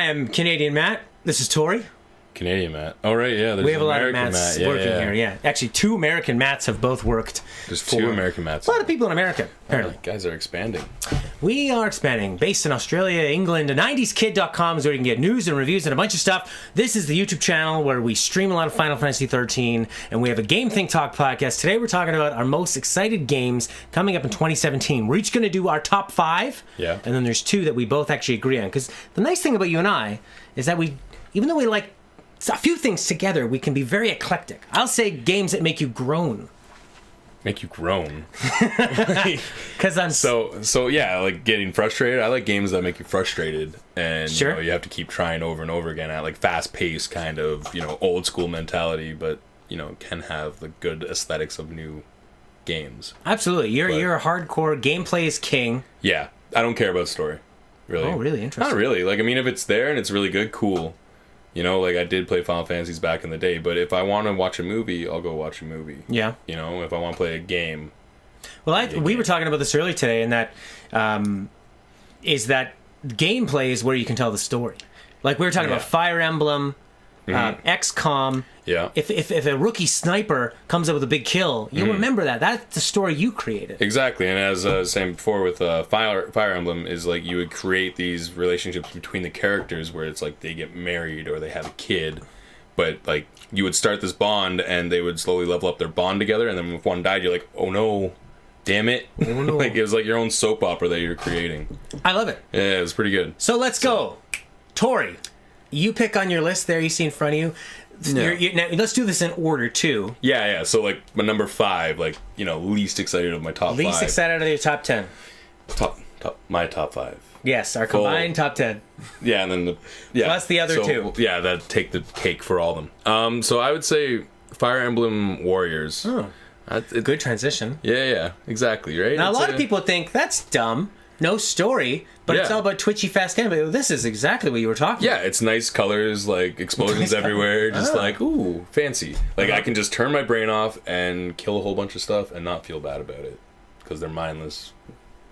am Canadian Matt. This is Tori. Canadian Matt. Oh, right, yeah. We have American a lot of Matts working here, yeah. Actually, 2 American Matts have both worked. There's 2 American Matts. A lot of people in America, apparently. Guys are expanding. We are expanding. Based in Australia, England, 90skid.com is where you can get news and reviews and a bunch of stuff. This is the YouTube channel where we stream a lot of Final Fantasy 13, and we have a Game Think Talk podcast. Today we're talking about our most excited games coming up in 2017. We're each going to do our top 5, yeah, and then there's 2 that we both actually agree on. Because the nice thing about you and I is that even though we like a few things together, we can be very eclectic. I'll say games that make you groan. Make you groan? Because I'm so yeah, like getting frustrated. I like games that make you frustrated, and sure, you have to keep trying over and over again at like fast paced kind of old school mentality, but can have the good aesthetics of new games. Absolutely, you're a hardcore gameplay is king. Yeah, I don't care about story. Really? Oh, really? Interesting. Not really. Like, I mean, if it's there and it's really good, cool. Like I did play Final Fantasies back in the day, but if I want to watch a movie, I'll go watch a movie. Yeah. If I want to play a game. Well, we were talking about this earlier today, and that is that gameplay is where you can tell the story. Like we were talking about Fire Emblem, XCOM. Yeah. If a rookie sniper comes up with a big kill, you remember that. That's the story you created. Exactly. And as I was saying before with Fire Emblem, is like you would create these relationships between the characters where it's like they get married or they have a kid. But like you would start this bond and they would slowly level up their bond together. And then if one died, you're like, oh no, damn it. Oh, no. Like it was like your own soap opera that you're creating. I love it. Yeah, it was pretty good. So let's go. Tori, you pick on your list there you see in front of you. No. Now, let's do this in order too. Yeah. So like my number 5, like least excited of my top 5. Least excited out of your top 10. My top 5. Yes, our combined top 10. Yeah, and then plus the other 2. Yeah, that take the cake for all of them. So I would say Fire Emblem Warriors. Oh, good transition. Yeah, exactly. Right. Now a lot of people think that's dumb. No story, but it's all about twitchy fast gameplay. This is exactly what you were talking about. Yeah, it's nice colors, like explosions everywhere, just like, ooh, fancy. Like, I can just turn my brain off and kill a whole bunch of stuff and not feel bad about it. Because they're mindless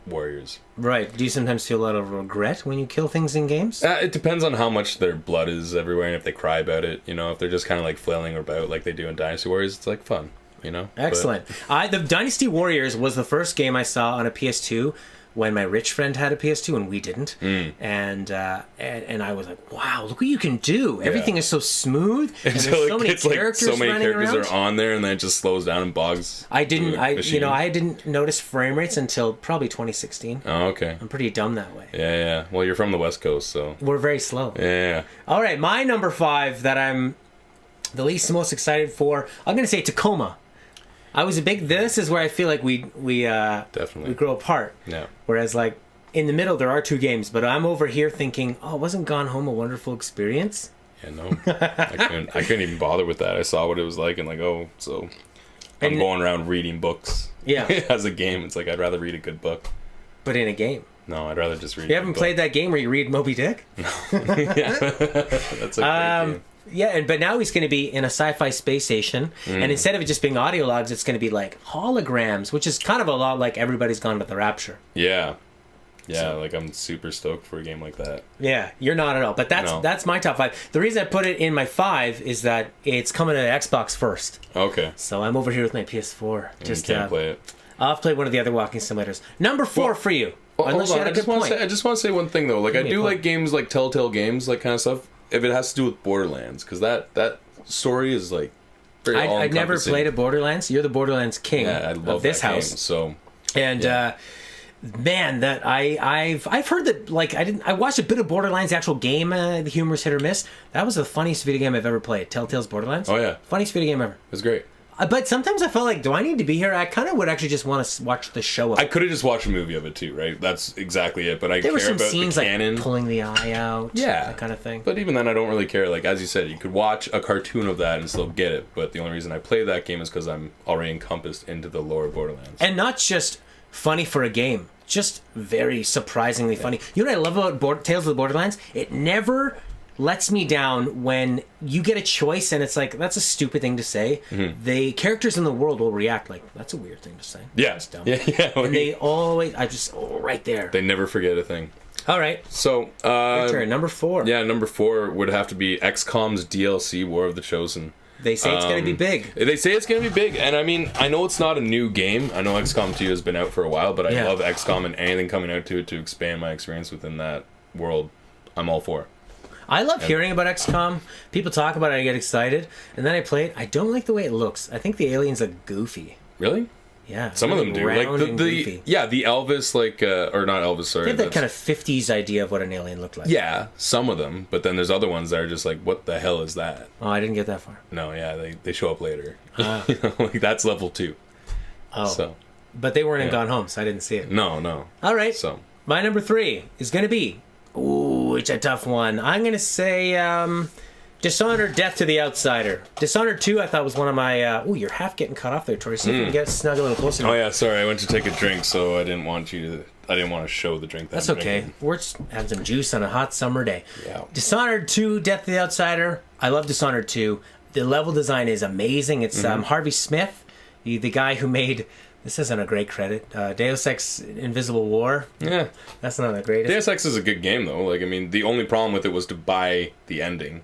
warriors. Right. Do you sometimes feel a lot of regret when you kill things in games? It depends on how much their blood is everywhere and if they cry about it. If they're just kind of like flailing about like they do in Dynasty Warriors, it's like fun, Excellent. The Dynasty Warriors was the first game I saw on a PS2 when my rich friend had a PS2 and we didn't, and I was like, "Wow, look what you can do! Everything is so smooth, and there's so many characters so many characters around. are on there, and then it just slows down and bogs." I didn't notice frame rates until probably 2016. Oh, okay. I'm pretty dumb that way. Yeah. Well, you're from the West Coast, so we're very slow. Yeah. All right, my number 5 that I'm the most excited for. I'm going to say Tacoma. This is where I feel like we definitely we grow apart. Yeah. Whereas like in the middle there are 2 games, but I'm over here thinking, oh, wasn't Gone Home a wonderful experience? Yeah, no, I couldn't even bother with that. I saw what it was like and like, so I'm going around reading books. Yeah. As a game, it's like I'd rather read a good book. But in a game. No, I'd rather just read. You haven't played that game where you read Moby Dick? No. Yeah. That's a great game. Yeah, but now he's going to be in a sci-fi space station, and instead of it just being audio logs, it's going to be like holograms, which is kind of a lot like Everybody's Gone with the Rapture. Yeah. Like I'm super stoked for a game like that. Yeah, you're not at all, but that's my top 5. The reason I put it in my 5 is that it's coming to Xbox first. Okay. So I'm over here with my PS4. Just can't play it. I'll have to play one of the other walking simulators. Number 4 for you. Well, hold on. I just want to say one thing though. Like I do like games like Telltale Games, like kind of stuff. If it has to do with Borderlands, because that story is like very all-encompassing. I've never played a Borderlands. You're the Borderlands king of this house. Game, so, man, that I've heard that like I watched a bit of Borderlands, the actual game. The humor's hit or miss. That was the funniest video game I've ever played. Telltale's Borderlands. Oh yeah, funniest video game ever. It was great. But sometimes I felt like, do I need to be here? I kind of would actually just want to watch the show. I could have just watched a movie of it too, right? That's exactly it. But I care about the canon. Like pulling the eye out, that kind of thing. But even then, I don't really care. Like as you said, you could watch a cartoon of that and still get it. But the only reason I play that game is because I'm already encompassed into the lore of Borderlands. And not just funny for a game, just very surprisingly funny. You know what I love about Tales of the Borderlands? It never lets me down when you get a choice and it's like, that's a stupid thing to say. The characters in the world will react like, that's a weird thing to say. Yeah. That's dumb. Yeah. And they always, right there. They never forget a thing. All right. So, Your turn. Number 4. yeah, number 4 would have to be XCOM's DLC, War of the Chosen. They say it's going to be big. They say it's going to be big, and I mean, I know it's not a new game. I know XCOM 2 has been out for a while, but I love XCOM, and anything coming out to it to expand my experience within that world, I'm all for. I love hearing about XCOM. People talk about it, I get excited, and then I play it. I don't like the way it looks. I think the aliens are goofy. Really? Yeah. Some of them do. Like the Elvis, like, or not Elvis, sorry. They have that kind of 50s idea of what an alien looked like. Yeah, some of them, but then there's other ones that are just like, what the hell is that? Oh, I didn't get that far. No, yeah, they show up later. You know, like that's level 2. Oh. So. But they weren't in Gone Home, so I didn't see it. No. All right. So. My number 3 is going to be... Ooh, it's a tough one. I'm going to say Dishonored Death to the Outsider. Dishonored 2, I thought was one of my... ooh, you're half getting cut off there, Tori. See if you can get snug a little closer. Oh, yeah, sorry. I went to take a drink, so I didn't want to show the drink. That's okay. Drinking. We're just having some juice on a hot summer day. Yeah. Dishonored 2, Death to the Outsider. I love Dishonored 2. The level design is amazing. It's Harvey Smith, the guy who made... This isn't a great credit. Deus Ex Invisible War. Yeah. That's not the greatest. Deus Ex is a good game, though. Like, I mean, the only problem with it was to buy the ending.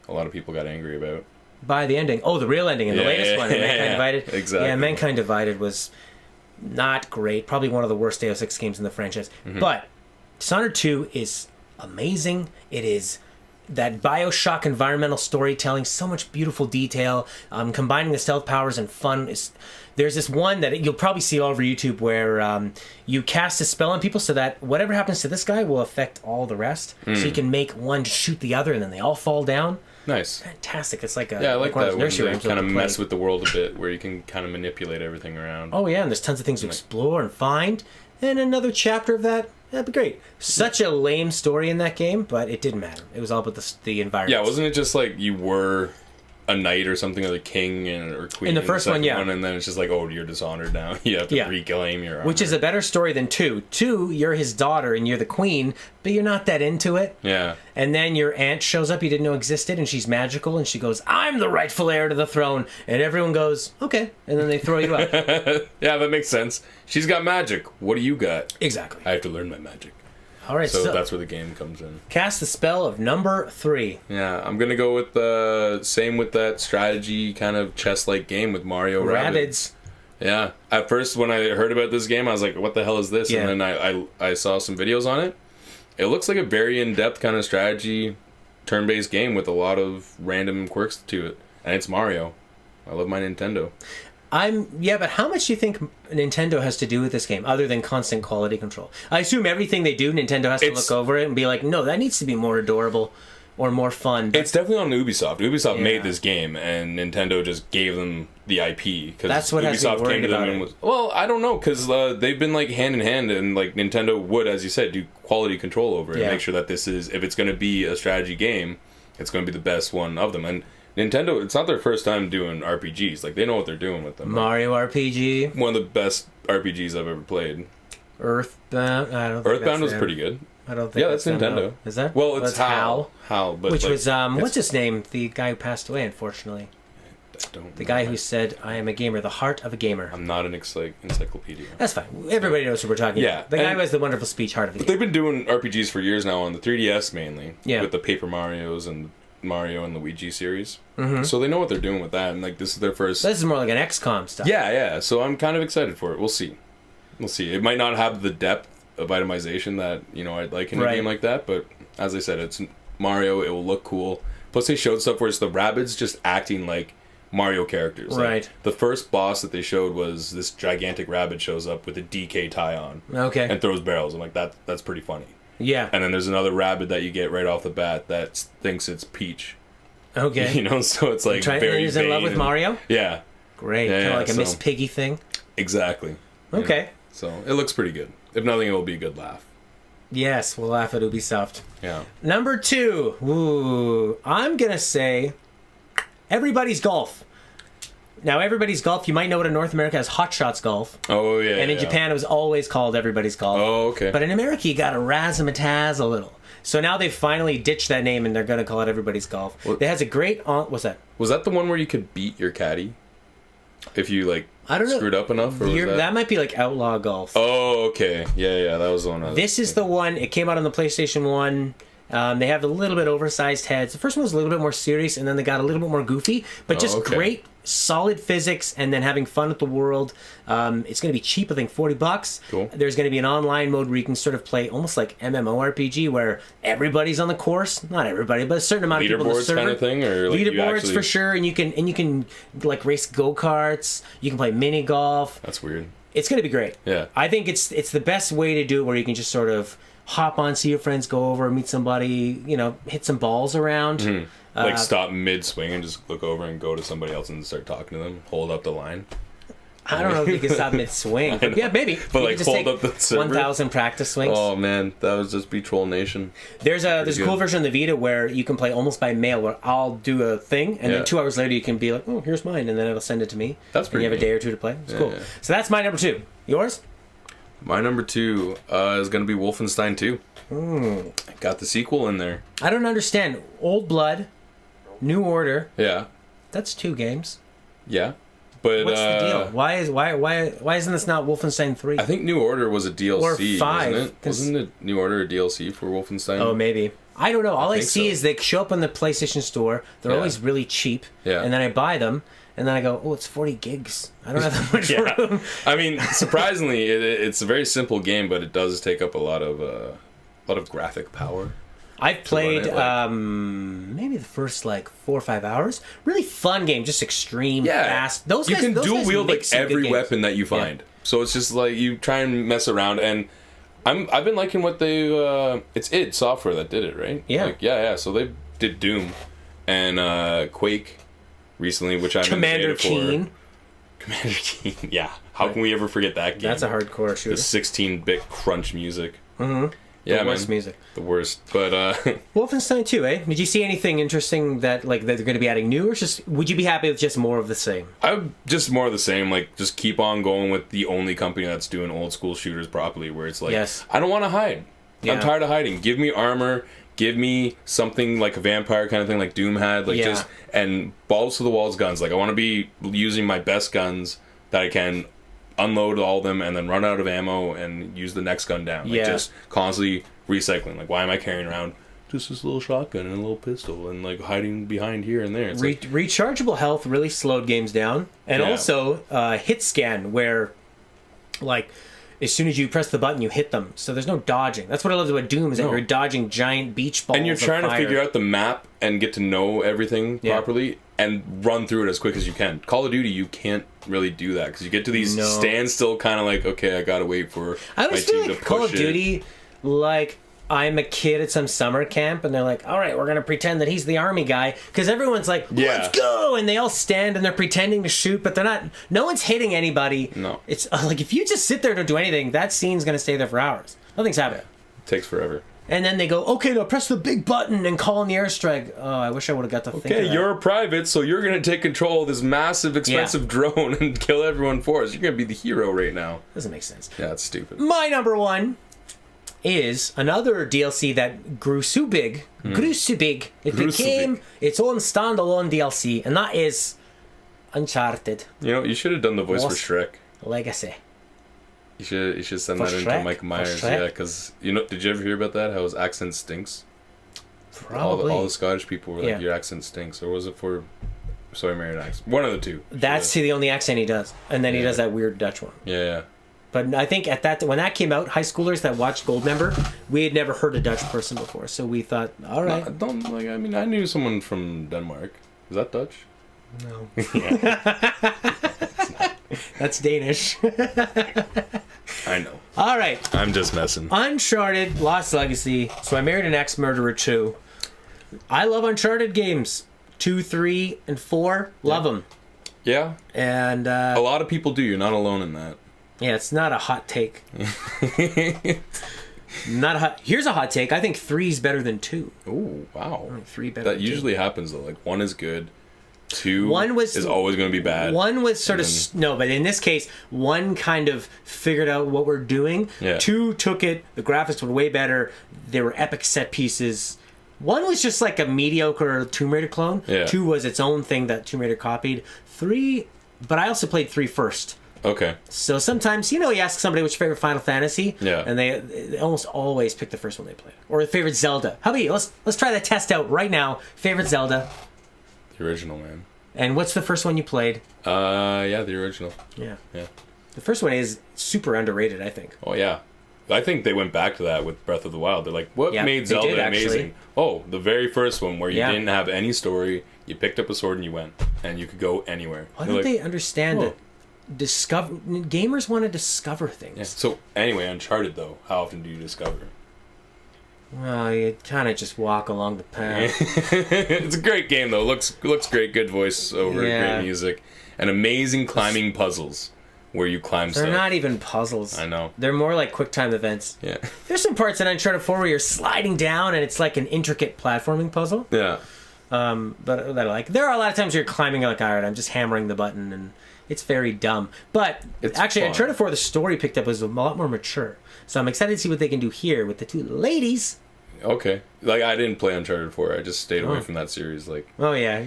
A lot of people got angry about. Buy the ending. Oh, the real ending in the latest one. Mankind Divided. Exactly. Yeah, Mankind Divided was not great. Probably one of the worst Deus Ex games in the franchise. But Dishonored 2 is amazing. It is that Bioshock environmental storytelling, so much beautiful detail, combining the stealth powers and fun. There's this one that you'll probably see all over YouTube where you cast a spell on people so that whatever happens to this guy will affect all the rest. So you can make one shoot the other and then they all fall down. Nice. Fantastic. It's like a... Yeah, I like that when you kind of play. mess with the world a bit, where you can kind of manipulate everything around. Oh, yeah, and there's tons of things to explore and find. And another chapter of that, that'd be great. Such a lame story in that game, but it didn't matter. It was all about the environment. Yeah, wasn't it just like you were a knight or something, or the king or queen in the first one, yeah. And then it's just like, oh, you're dishonored now. You have to reclaim your armor. Which is a better story than 2. 2, you're his daughter and you're the queen, but you're not that into it. Yeah. And then your aunt shows up you didn't know existed, and she's magical, and she goes, I'm the rightful heir to the throne. And everyone goes, okay. And then they throw you out. Yeah, that makes sense. She's got magic. What do you got? Exactly. I have to learn my magic. All right, so that's where the game comes in. Cast the spell of number 3. Yeah, I'm gonna go with the same with that strategy kind of chess-like game with Mario Rabbids. Yeah, at first when I heard about this game, I was like, "What the hell is this?" Yeah. And then I saw some videos on it. It looks like a very in-depth kind of strategy, turn-based game with a lot of random quirks to it, and it's Mario. I love my Nintendo. But how much do you think Nintendo has to do with this game, other than constant quality control? I assume everything they do, Nintendo has to look over it and be like, no, that needs to be more adorable or more fun. It's definitely on Ubisoft. Ubisoft made this game, and Nintendo just gave them the IP. Cause that's what has me worried about it. Well, I don't know, because they've been like hand in hand, and like Nintendo would, as you said, do quality control over it and make sure that this is, if it's going to be a strategy game, it's going to be the best one of them. And Nintendo, it's not their first time doing RPGs. Like, they know what they're doing with them. Mario RPG. One of the best RPGs I've ever played. Earthbound. I don't think Earthbound was pretty good. I don't think that's Nintendo. Is that? Well, it's HAL. But which was, what's his name? The guy who passed away, unfortunately. The guy who said, I am a gamer, the heart of a gamer. I'm not an encyclopedia. That's fine. Everybody knows who we're talking about. The guy who has the wonderful speech, heart of a gamer. They've been doing RPGs for years now on the 3DS mainly. Yeah. With the Paper Marios and Mario and Luigi series. Mm-hmm. So they know what they're doing with that, and like this is their first... This is more like an XCOM stuff. Yeah. So I'm kind of excited for it. We'll see. It might not have the depth of itemization that, I'd like in a game like that, but as I said, it's Mario, it will look cool. Plus they showed stuff where it's the Rabbids just acting like Mario characters. Right. Like, the first boss that they showed was this gigantic rabbit shows up with a DK tie on. Okay. And throws barrels. I'm like, that's pretty funny. Yeah. And then there's another rabbit that you get right off the bat that thinks it's Peach. Okay. So it's like very he's in love with Mario? Yeah. Great. Kind of like a Miss Piggy thing? Exactly. Okay. So it looks pretty good. If nothing, it will be a good laugh. Yes, we'll laugh at Ubisoft. Yeah. Number 2. Ooh. I'm going to say Everybody's Golf. Now, Everybody's Golf, you might know it in North America as Hot Shots Golf. Oh, yeah. And in Japan, it was always called Everybody's Golf. Oh, okay. But in America, you got to razzmatazz a little. So now they've finally ditched that name, and they're going to call it Everybody's Golf. It has a great... what's that? Was that the one where you could beat your caddy? If you like I don't know. screwed up enough, or was That might be like Outlaw Golf. Oh, okay. Yeah, that was the one. This is the one. It came out on the PlayStation 1. They have a little bit oversized heads. The first one was a little bit more serious, and then they got a little bit more goofy, but just great, solid physics, and then having fun with the world. It's going to be cheap, I think $40. Cool. There's going to be an online mode where you can sort of play almost like MMORPG, where everybody's on the course. Not everybody, but a certain amount of people on the Leaderboards server. kind of thing, or like Leaderboards for sure, and you can like race go-karts. You can play mini golf. That's weird. It's going to be great. Yeah. I think it's the best way to do it, where you can just sort of hop on, see your friends, go over, meet somebody, hit some balls around. Mm-hmm. Like stop mid-swing and just look over and go to somebody else and start talking to them. Hold up the line. I don't know if you can stop mid-swing. But yeah, maybe. But you like just hold up the server. 1,000 practice swings. Oh man, that was just be Troll Nation. There's a cool version of the Vita where you can play almost by mail, where I'll do a thing, and then 2 hours later you can be like, oh, here's mine, and then it'll send it to me. That's pretty And you have a day or two to play. It's cool. Yeah. So that's my number 2. Yours? My number 2 is going to be Wolfenstein 2. Got the sequel in there. I don't understand. Old Blood, New Order. Yeah. That's 2 games. Yeah. But what's the deal? Why isn't this not Wolfenstein 3? I think New Order was a DLC, or 5. wasn't it? Wasn't it New Order a DLC for Wolfenstein? Oh, maybe. I don't know. All I see so. is they show up on the PlayStation Store. They're always really cheap. Yeah. And then I buy them, and then I go, oh, it's 40 gigs. I don't have that much room. I mean, surprisingly, it's a very simple game, but it does take up a lot of graphic power. I've played maybe the first 4 or 5 hours. Really fun game, just extreme, fast. You can dual wield like every weapon that you find. Yeah. So it's just like you try and mess around, and I've been liking what they it's id Software that did it, right? Yeah. Yeah. So they did Doom and Quake recently, which I'm Commander Keen. Commander Keen, yeah. How can we ever forget that game? That's a hardcore shooter. The 16-bit crunch music. Mm-hmm. Yeah, the worst music. The worst. But Wolfenstein 2, eh? Did you see anything interesting that that they're going to be adding new, or just would you be happy with just more of the same? I'm just more of the same. Like, just keep on going with the only company that's doing old school shooters properly, where it's like, I don't want to hide. Yeah. I'm tired of hiding. Give me armor. Give me something like a vampire kind of thing, like Doom had. Like just and balls to the walls guns. Like I want to be using my best guns that I can, unload all of them, and then run out of ammo and use the next gun down. Like just constantly recycling. Like why am I carrying around just this little shotgun and a little pistol and like hiding behind here and there? It's rechargeable health really slowed games down, and also hit scan, where like as soon as you press the button you hit them, so there's no dodging. That's what I love about Doom, is that you're dodging giant beach balls and you're trying to figure out the map and get to know everything properly and run through it as quick as you can. Call of Duty, you can't really do that because you get to these standstill kind of like, okay, I gotta wait for my team to push Call of Duty, like I'm a kid at some summer camp, and they're like, all right, we're going to pretend that he's the army guy, because everyone's like, let's go, and they all stand, and they're pretending to shoot, but they're not, no one's hitting anybody. No. It's like, if you just sit there and don't do anything, that scene's going to stay there for hours. Nothing's happening. It takes forever. And then they go, okay, now press the big button and call in the airstrike. Oh, I wish I would have got to think of that. Okay, you're a private, so you're going to take control of this massive, expensive drone and kill everyone for us. You're going to be the hero right now. Doesn't make sense. Yeah, it's stupid. My number 1 is another DLC that grew so big. It became its own standalone DLC, and that is Uncharted. You know, you should have done the voice for Shrek. Legacy. You should send that into Mike Myers, because did you ever hear about that? How his accent stinks. Probably. All the Scottish people were like, your accent stinks, or was it for Sorry Married accent? One of the two. That's the only accent he does, and then he does that weird Dutch one. Yeah. But I think when that came out, high schoolers that watched Goldmember, we had never heard a Dutch person before, so we thought, all right. I knew someone from Denmark. Is that Dutch? No. That's Danish. I know. All right. I'm just messing. Uncharted, Lost Legacy. So I Married an Ex-Murderer 2. I love Uncharted games. 2, 3, and 4. Love them. Yeah. And a lot of people do. You're not alone in that. Yeah, it's not a hot take. Here's a hot take. I think 3's better than 2. Oh, wow. 3 better. That usually happens though. Like 1 is good. 2 is always going to be bad. 1 was sort of but in this case, 1 kind of figured out what we're doing. Yeah. 2 took it. The graphics were way better. There were epic set pieces. 1 was just like a mediocre Tomb Raider clone. Yeah. 2 was its own thing that Tomb Raider copied. 3 but I also played 3 first. Okay. So sometimes, you ask somebody what's your favorite Final Fantasy, Yeah. and they almost always pick the first one they played. Or favorite Zelda. How about you? Let's try that test out right now. Favorite Zelda. The original, man. And what's the first one you played? Yeah, the original. Yeah. Yeah. The first one is super underrated, I think. Oh, yeah. I think they went back to that with Breath of the Wild. They're like, what Yeah, made they Zelda did, actually. amazing? Oh, the very first one where you Yeah. didn't have any story. You picked up a sword and you went. And you could go anywhere. Why They're don't like, they understand "Whoa." that gamers want to discover things? Yeah. So, anyway, Uncharted, though. How often do you discover? Well, you kind of just walk along the path. It's a great game, though. Looks great. Good voiceover, Yeah. great music. And amazing climbing puzzles where you climb They're stuff. not even puzzles. I know. They're more like quick time events. Yeah. There's some parts in Uncharted 4 where you're sliding down and it's like an intricate platforming puzzle. Yeah. But that I like. There are a lot of times where you're climbing like, all right, I'm just hammering the button, and it's very dumb. But It's actually, fun. Uncharted 4, the story picked up was a lot more mature. So I'm excited to see what they can do here with the 2 ladies. Okay. Like, I didn't play Uncharted 4. I just stayed away Oh. from that series. Like, Oh yeah,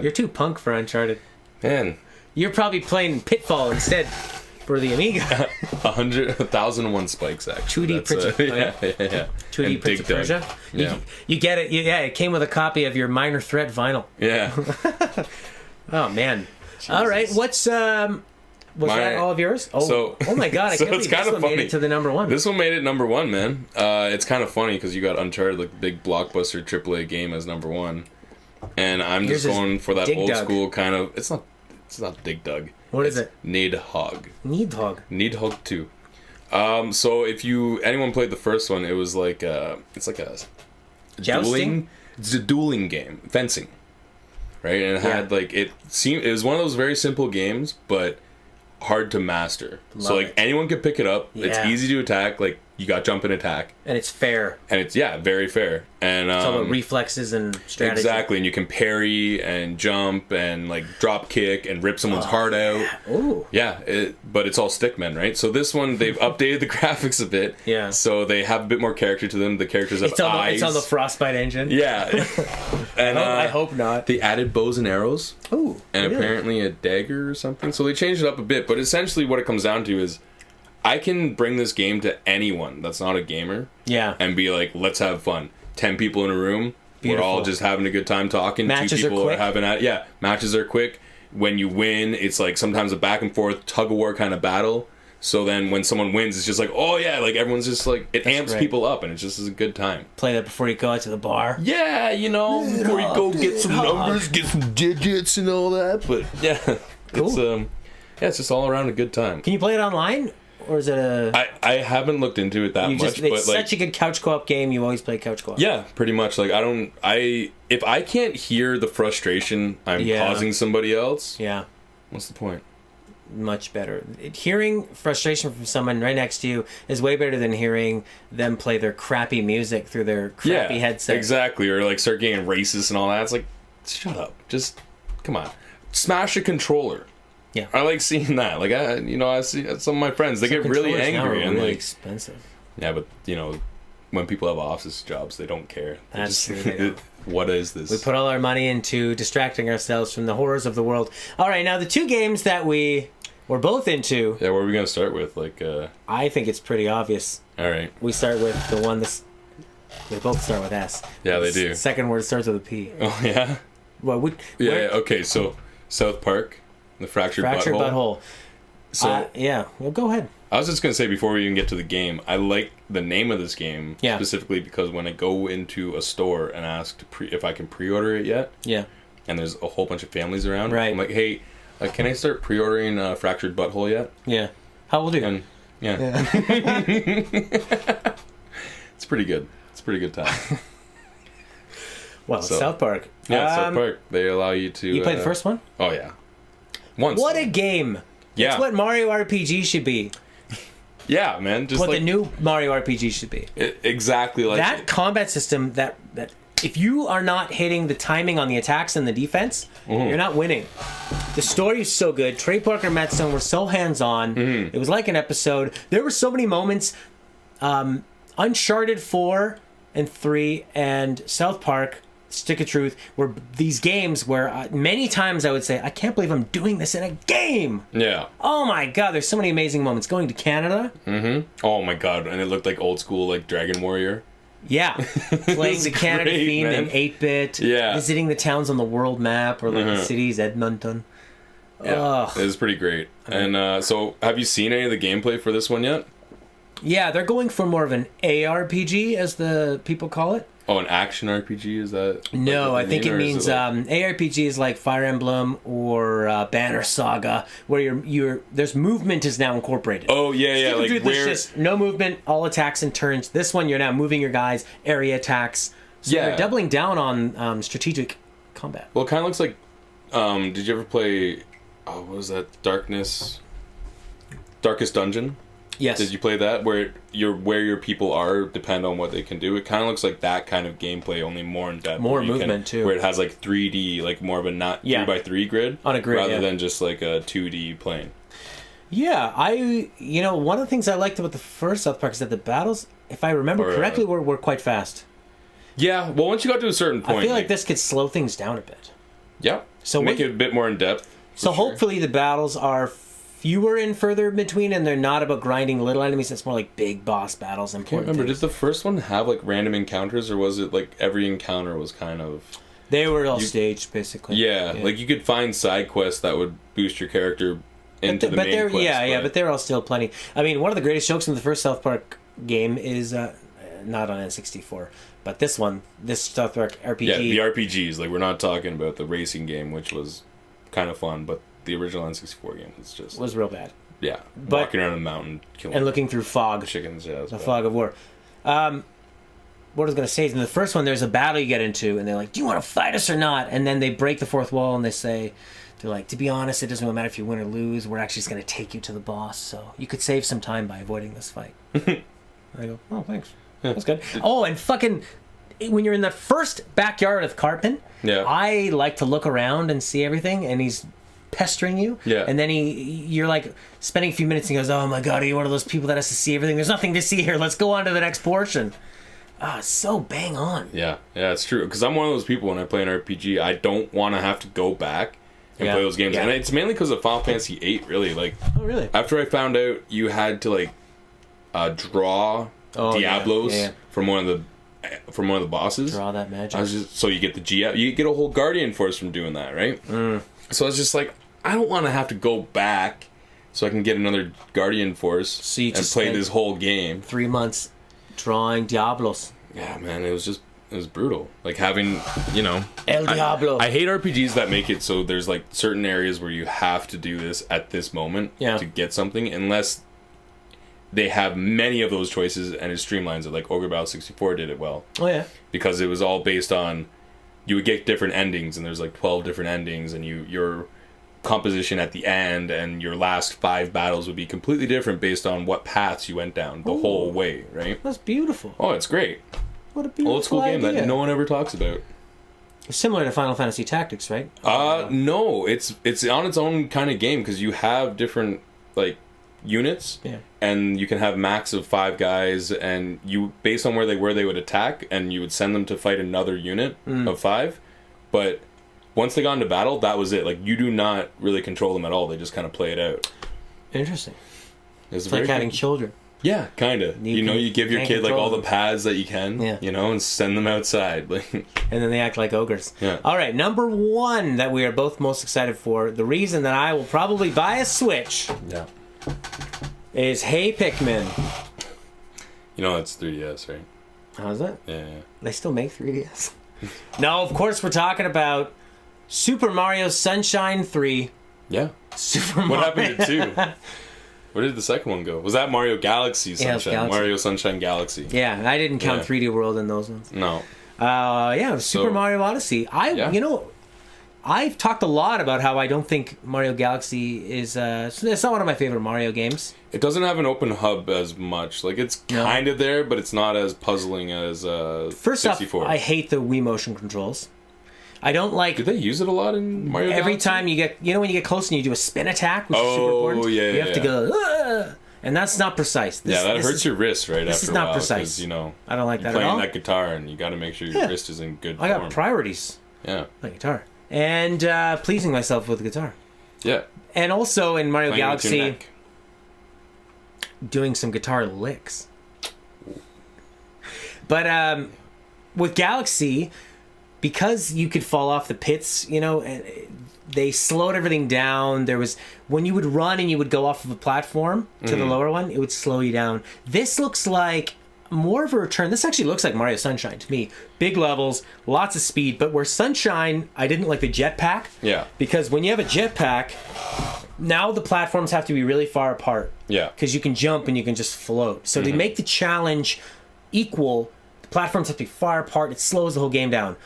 you're too punk for Uncharted. man, You're probably playing Pitfall instead for the Amiga. 1,001 spikes, actually. 2D Prince of yeah. 2D And Prince of Dig Dug. Persia. Yeah. You get it. Yeah, it came with a copy of your Minor Threat vinyl. Yeah. Oh man. All right, what's was My- that all of yours? Oh, so- oh my god! I so can't it's believe this kinda one made funny. it to the number 1. This one made it number 1, man. It's kind of funny because you got Uncharted, like big blockbuster AAA game, as number 1, and I'm Yours just is going for that Dig old Dug. school kind of. It's not Dig Dug. What is it? Nidhogg. Needhog. Nidhogg 2. So if anyone played the first one, it was like it's like a Jousting? It's a dueling game, fencing, right? And it had like it was one of those very simple games, but hard to master. So Love like it. anyone could pick it up. It's Yeah. easy to attack. Like you got jump and attack, And it's fair. and it's very fair. And It's all about reflexes and strategy. exactly, and you can parry and jump and like drop kick and rip someone's heart out. Ooh. Yeah, but it's all stickmen, right? So this one, they've updated the graphics a bit. Yeah. So they have a bit more character to them. The characters have It's on, eyes. it's on the Frostbite engine. Yeah. And I hope not. they added bows and arrows Ooh. and really? apparently a dagger or something. So they changed it up a bit. But essentially what it comes down to is I can bring this game to anyone that's not a gamer Yeah. and be like, let's have fun. 10 people in a room. We're all Beautiful. just having a good time talking. Matches 2 are people quick. having at yeah, matches are quick. When you win, it's like sometimes a back and forth tug of war kind of battle. So then when someone wins, it's just like, oh yeah, like everyone's just like it amps great. people up and it just is a good time. Play that before you go out to the bar. Yeah, before you go get some numbers, get some digits and all that. But yeah, Cool. it's just all around a good time. Can you play it online? Or is it a... I haven't looked into it that much, it's but like such a good couch co-op game. You always play couch co-op. yeah, pretty much. Like if I can't hear the frustration I'm Yeah. causing somebody else, Yeah. what's the point? Much better. Hearing frustration from someone right next to you is way better than hearing them play their crappy music through their crappy headset. Exactly. Or like start getting racist and all that. It's like, shut up. Just come on. Smash a controller. Yeah. I like seeing that. Like I see some of my friends, they get really Controllers now angry are and really like expensive. yeah, but when people have office jobs, they don't care. They That's true, they don't. What is this? We put all our money into distracting ourselves from the horrors of the world. All right, now the 2 games that we're both into, yeah, what are we gonna start with? Like, I think it's pretty obvious. all right. We start with the one that's... They both start with S. Yeah, they do. The second word starts with a P. Oh yeah. Well, Yeah. Okay. So South Park, the fractured butthole. So Yeah, well, go ahead. I was just gonna say before we even get to the game, I like the name of this game Yeah. specifically because when I go into a store and ask if I can pre-order it yet, Yeah. and there's a whole bunch of families around, Right. I'm like, hey, can I start pre-ordering Fractured Butthole yet? Yeah. How old are you? And yeah, it's pretty good. It's a pretty good time. Well, So- South Park. Yeah, South Park. They allow you to. You played the first one? Oh yeah, once. What a game! Yeah. It's what Mario RPG should be. Yeah, man. Just What like the new Mario RPG should be. exactly like That combat system that if you are not hitting the timing on the attacks and the defense, Mm-hmm. you're not winning. The story is so good. Trey Parker and Matt Stone were so hands-on. Mm-hmm. It was like an episode. There were so many moments. Uncharted 4 and 3 and South Park stick of truth, where these games where many times I would say, I can't believe I'm doing this in a game. Yeah. Oh my god, there's so many amazing moments. Going to Canada. Mm-hmm. Oh my god, and it looked like old school, like Dragon Warrior. Yeah. Playing the Canada great, theme man. in 8-bit. Yeah. Visiting the towns on the world map, or like the cities, Edmonton. Yeah, Ugh. it was pretty great. And so, have you seen any of the gameplay for this one yet? Yeah, they're going for more of an ARPG, as the people call it. Oh, an action RPG, is that? No, like I think it or is means like- ARPG is like Fire Emblem or Banner Saga, where there's movement is now incorporated. Oh yeah, yeah, Stick of like Truth is where? just no movement, all attacks and turns. This one, you're now moving your guys, area attacks. So Yeah. they're doubling down on strategic combat. Well, it kind of looks like. Did you ever play? Oh, what was that? Darkest Dungeon. Yes. Did you play that where your people are depend on what they can do? It kind of looks like that kind of gameplay, only more in depth. More where you movement, too. Where it has like 3D, like more of a not Yeah. 3x3 grid On a grid, rather yeah. than just like a 2D plane. Yeah, one of the things I liked about the first South Park is that the battles, if I remember correctly, were quite fast. Yeah, well, once you got to a certain point, I feel like this could slow things down a bit. Yeah, So make what- it a bit more in depth. So for sure. hopefully the battles are fewer and further between, and they're not about grinding little enemies. It's more like big boss battles. I can't remember. Did the first one have like random encounters, or was it like every encounter was kind of? They were all staged, basically. Yeah, like you could find side quests that would boost your character into the main quest. Yeah, but they're all still plenty. I mean, one of the greatest jokes in the first South Park game is not on N64, but this South Park RPG. Yeah, the RPGs. Like we're not talking about the racing game, which was kind of fun, but the original N64 game was just was real bad. yeah, walking around a mountain killing And looking through fog. chickens. Yeah, The fog of war. What I was going to say is in the first one, there's a battle you get into, and they're like, do you want to fight us or not? And then they break the fourth wall, and they're like, to be honest, it doesn't really matter if you win or lose. We're actually just going to take you to the boss, so you could save some time by avoiding this fight. I go, oh, thanks. That's good. Oh, and fucking, when you're in the first backyard of Cartman, Yeah. I like to look around and see everything, and he's pestering you. Yeah. And then you're like spending a few minutes, and he goes, oh my god, are you one of those people that has to see everything? There's nothing to see here. Let's go on to the next portion. Ah, it's so bang on. Yeah, it's true. Because I'm one of those people when I play an RPG, I don't want to have to go back and play those games, Yeah. and it's mainly because of Final Fantasy VIII. Really, like Oh, really? after I found out you had to like draw Diablos from one of the bosses. Draw that magic. I was just so you get the you get a whole Guardian Force from doing that, right? So I was just like, I don't want to have to go back so I can get another Guardian Force So you and just play spent- this whole game. 3 months drawing Diablos. Yeah, man, it was brutal. Like having, El Diablo. I hate RPGs that make it so there's like certain areas where you have to do this at this moment Yeah. to get something, unless they have many of those choices and it streamlines it. Like Ogre Battle 64 did it well Oh, yeah. because it was all based on you would get different endings, and there's like 12 different endings, and your composition at the end and your last 5 battles would be completely different based on what paths you went down the whole way, right? That's beautiful. Oh, it's great. What a beautiful Old school game idea. that no one ever talks about. Similar to Final Fantasy Tactics, right? No, it's on its own kind of game because you have different like units, Yeah. and you can have max of 5 guys, and you based on where they would attack, and you would send them to fight another unit of 5. But once they got into battle, that was it. Like you do not really control them at all; they just kind of play it out. Interesting. It's It's like having children. yeah, kind of. You give your can't kid like control all the them. paths that you can, Yeah. and send them outside. Like And then they act like ogres. Yeah. All right, number 1 that we are both most excited for, the reason that I will probably buy a Switch yeah, is Hey Pikmin. that's 3DS, right? How's that? Yeah. They still make 3DS. No, of course we're talking about Super Mario Sunshine 3. Yeah. Super What Mario. happened to 2? Where did the second one go? Was that Mario Galaxy Yeah, it was Sunshine? Galaxy. Mario Sunshine Galaxy. Yeah, I didn't count Yeah. 3D World in those ones. No. Super Mario Odyssey. I've talked a lot about how I don't think Mario Galaxy is. It's not one of my favorite Mario games. It doesn't have an open hub as much. Like, it's No. kind of there, but it's not as puzzling as First 64. off, I hate the Wii motion controls. I don't like Do they use it a lot in Mario every Galaxy? time you get when you get close and you do a spin attack, which is super Oh, important. yeah, you have to yeah. go. "Ugh," And that's not precise. That hurts your wrist right this after is a not while. precise. You know, I don't like you're that at all. playing that guitar, and you got to make sure your wrist is in good I form. got priorities. Yeah. My guitar. And pleasing myself with the guitar. Yeah. And also in Mario Playing with your Galaxy, neck. doing some guitar licks. But with Galaxy, because you could fall off the pits, you know, and they slowed everything down. There was, when you would run and you would go off of a platform to the lower one, it would slow you down. This looks like more of a return. This actually looks like Mario Sunshine to me. Big levels, lots of speed, but where Sunshine, I didn't like the jetpack. Yeah. Because when you have a jetpack, now the platforms have to be really far apart. Yeah. Because you can jump and you can just float. So to make the challenge equal, the platforms have to be far apart. It slows the whole game down.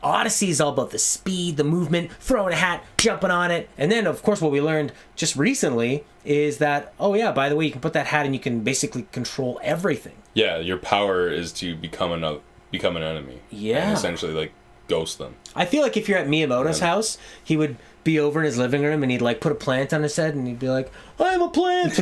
Odyssey is all about the speed, the movement, throwing a hat, jumping on it. And then, of course, what we learned just recently is that, oh yeah, by the way, you can put that hat and you can basically control everything. Yeah, your power is to become an enemy. Yeah. And essentially, like, ghost them. I feel like if you're at Miyamoto's house, he would be over in his living room and he'd like put a plant on his head and he'd be like, I'm a plant!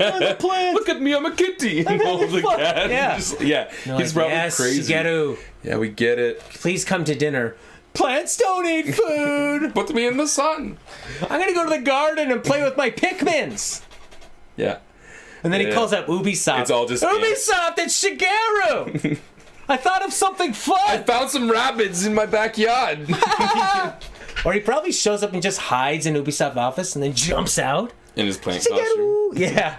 I'm a plant! Look at me, I'm a kitty! I'm All having the fun. cat. Yeah. He's probably yes, crazy. Shigeru, Yeah, we get it. please come to dinner. Plants don't eat food! Put me in the sun. I'm gonna go to the garden and play with my Pikmins! Yeah. And then he Yeah. calls up Ubisoft. It's all just Ubisoft, it's Shigeru! I thought of something I fun! found some rabbits in my backyard. Or he probably shows up and just hides in Ubisoft office and then jumps out. In his plant costume. Shigeru! Yeah.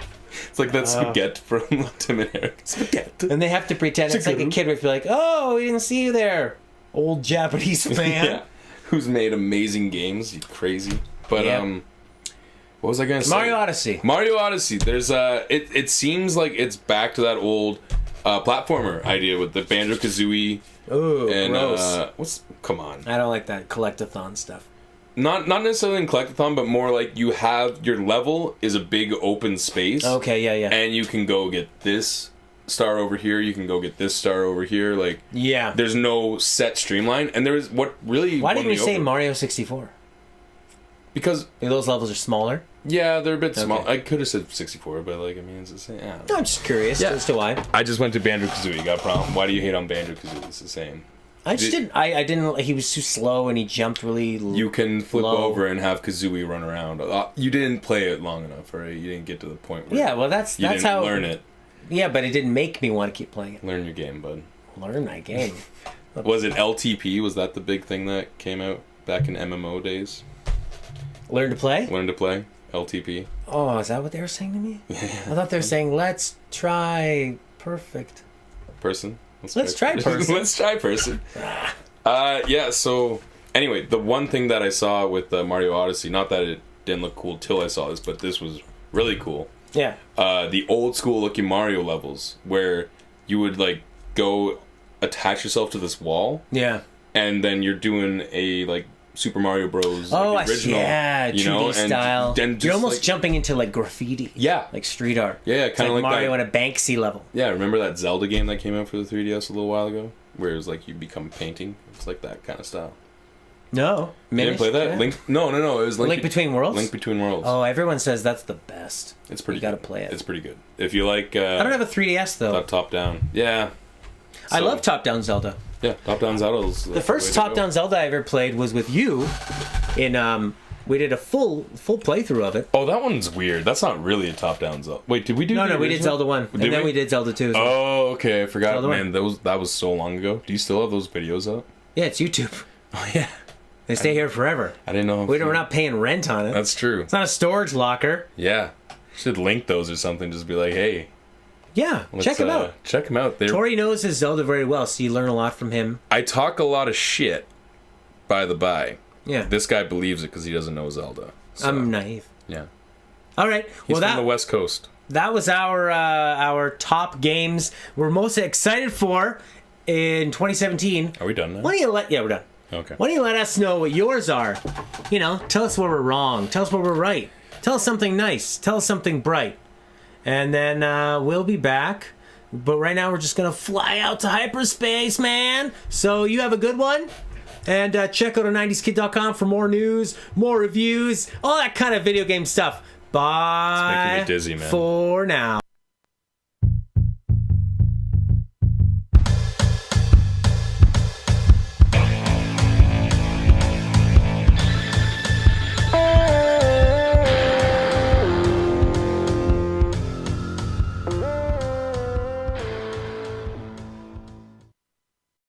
It's like that spaghetti from Tim and Eric. And they have to pretend it's like a kid would be like, oh, we didn't see you there, old Japanese man. Yeah. Who's made amazing games, you crazy. But, Yeah. what was I going to say? Mario Odyssey. Mario Odyssey. There's it seems like it's back to that old platformer idea with the Banjo-Kazooie Ooh, and gross. come on. I don't like that collectathon stuff. Not necessarily in collectathon, but more like you have your level is a big open space. Okay, yeah. And you can go get this star over here, you can go get this star over here, like Yeah. there's no set streamline. And there's what really Why won didn't we me say over- Mario 64? Because Maybe those levels are smaller? yeah, they're a bit small. Okay. I could have said 64, but like I mean it's the same. I don't know. I'm just curious Yeah. as to why. I just went to Banjo-Kazooie, got a problem. Why do you hate on Banjo-Kazooie? It's the same. I just didn't. I didn't. He was too slow and he jumped really. You can flip low. over and have Kazooie run around. You didn't play it long enough, right? You didn't get to the point where Yeah, well, that's you didn't how. learn it. Yeah, but it didn't make me want to keep playing it. Learn your game, bud. Learn my game. Was it LTP? Was that the big thing that came out back in MMO days? Learn to play? Learn to play? LTP? Oh, is that what they were saying to me? I thought they were saying, let's try perfect. Person? Let's try person. Let's try person. Yeah, so anyway, the one thing that I saw with Mario Odyssey, not that it didn't look cool till I saw this, but this was really cool. Yeah. The old school looking Mario levels where you would like go attach yourself to this wall Yeah. and then you're doing a like Super Mario Bros. Oh, like, I original, see. Yeah, 2D style. And You're just, almost like, jumping into like graffiti. Yeah. Like street art. Yeah, It's kind of like Mario that. on a Banksy level. Yeah, remember that Zelda game that came out for the 3DS a little while ago? Where it was like you become painting? It's like that kind of style. No. You didn't play that? Yeah. Link? No. It was Link Between Worlds? Link Between Worlds. Oh, everyone says that's the best. It's pretty You gotta good. play it. It's pretty good. If you like... I don't have a 3DS though. top down. Yeah. I So, love top-down Zelda. Yeah, top-down Zelda's The first top-down Zelda I ever played was with you. We did a full playthrough of it. Oh, that one's weird. That's not really a top-down Zelda. Wait, did we do? No, the we did original? Zelda 1. And Did then we did Zelda 2 as well. Oh, okay. I forgot. Zelda Man, that was so long ago. Do you still have those videos up? Yeah, it's YouTube. Oh yeah. They stay here forever. I didn't know. We're not paying rent on it. That's true. It's not a storage locker. Yeah. Should link those or something. Just be like, hey, Yeah, check him out. Check him out. Tori knows his Zelda very well, so you learn a lot from him. I talk a lot of shit. By the by, Yeah, this guy believes it because he doesn't know Zelda. So, I'm naive. yeah. All right. He's Well, from the West Coast. that was our top games we're most excited for in 2017. Are we done now? Why don't you we're done. Okay. Why don't you let us know what yours are? You know, tell us where we're wrong. Tell us where we're right. Tell us something nice. Tell us something bright. And then we'll be back. But right now we're just going to fly out to hyperspace, man. So you have a good one. And check out 90skid.com for more news, more reviews, all that kind of video game stuff. Bye. It's making me dizzy, man. For now.